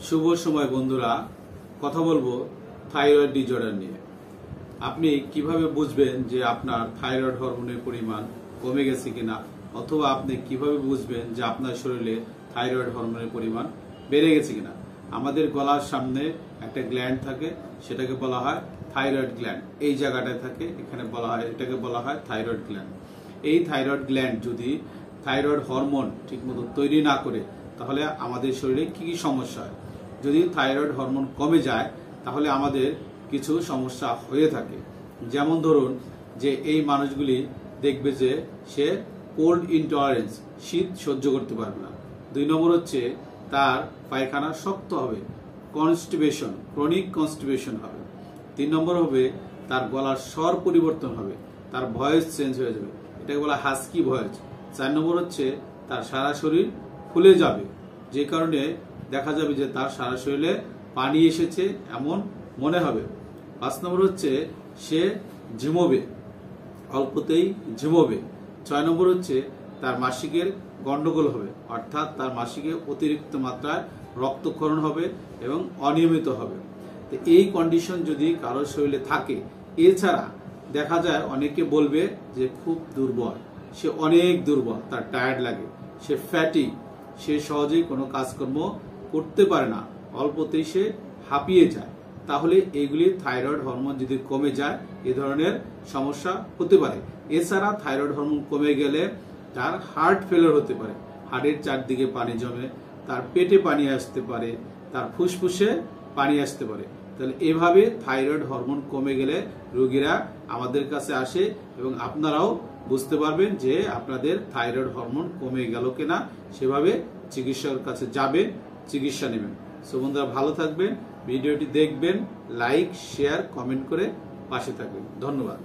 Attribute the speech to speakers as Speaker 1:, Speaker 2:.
Speaker 1: শুভ সময় বন্ধুরা, কথা বলবো থাইরয়েড ডিসঅর্ডার নিয়ে। আপনি কিভাবে বুঝবেন যে আপনার থাইরয়েড হরমোনের পরিমাণ কমে গেছে কিনা, অথবা আপনি কিভাবে বুঝবেন যে আপনার শরীরে থাইরয়েড হরমোনের পরিমাণ বেড়ে গেছে কিনা। আমাদের গলার সামনে একটা গ্ল্যান্ড থাকে, সেটাকে বলা হয় থাইরয়েড গ্ল্যান্ড। এই জায়গাটায় থাকে, এখানে বলা হয়, এটাকে বলা হয় থাইরয়েড গ্ল্যান্ড। এই থাইরয়েড গ্ল্যান্ড যদি থাইরয়েড হরমোন ঠিকমতো তৈরি না করে, তাহলে আমাদের শরীরে কি কি সমস্যা হয়। যদি থাইরয়েড হরমোন কমে যায়, তাহলে আমাদের কিছু সমস্যা হয়ে থাকে। যেমন ধরুন যে এই মানুষগুলি দেখবে যে সে কোল্ড ইনটলারেন্স, শীত সহ্য করতে পারবে না। 2 নম্বর হচ্ছে তার পায়খানা শক্ত হবে, কনস্টিপেশন, ক্রনিক কনস্টিপেশন হবে। 3 নম্বর হবে তার গলার স্বর পরিবর্তন হবে, তার ভয়েস চেঞ্জ হয়ে যাবে, এটাকে বলা হাস্কি ভয়েস। 4 নম্বর হচ্ছে তার সারা শরীর ফুলে যাবে, যে কারণে দেখা যাবে যে তার সারা শরীরে পানি এসেছে এমন মনে হবে। 5 নম্বর হচ্ছে সে ঝিমোবে, অল্পতেই ঝিমোবে। 6 নম্বর হচ্ছে তার মাসিকের গন্ডগোল হবে, অর্থাৎ তার মাসিকে অতিরিক্ত মাত্রায় রক্তক্ষরণ হবে এবং অনিয়মিত হবে। তো এই কন্ডিশন যদি কারো শরীরে থাকে, এছাড়া দেখা যায় অনেকে বলবে যে খুব দুর্বল, সে অনেক দুর্বল, তার টায়ার্ড লাগে, সে ফ্যাটি, সে সহজেই কোনো কাজকর্ম করতে পারে না, অল্পতেই সে হাঁপিয়ে যায়। তাহলে এইগুলি থাইরয়েড হরমোন যদি কমে যায়, এ ধরনের সমস্যা হতে পারে। এছাড়া থাইরয়েড হরমোন কমে গেলে তার হার্ট ফেলিওর হতে পারে, হার্টের চারদিকে পানি জমে, তার পেটে পানি আসতে পারে, তার ফুসফুসে পানি আসতে পারে। তাহলে এভাবে থাইরয়েড হরমোন কমে গেলে রোগীরা আমাদের কাছে আসে এবং আপনারাও বুঝতে পারবেন যে আপনাদের থাইরয়েড হরমোন কমে গেল কিনা। সেভাবে চিকিৎসকের কাছে যাবেন, চিকিৎসা নেবেন। সো বন্ধুরা, ভালো থাকবেন, ভিডিওটি দেখবেন, লাইক, শেয়ার, কমেন্ট করে পাশে থাকবেন। ধন্যবাদ।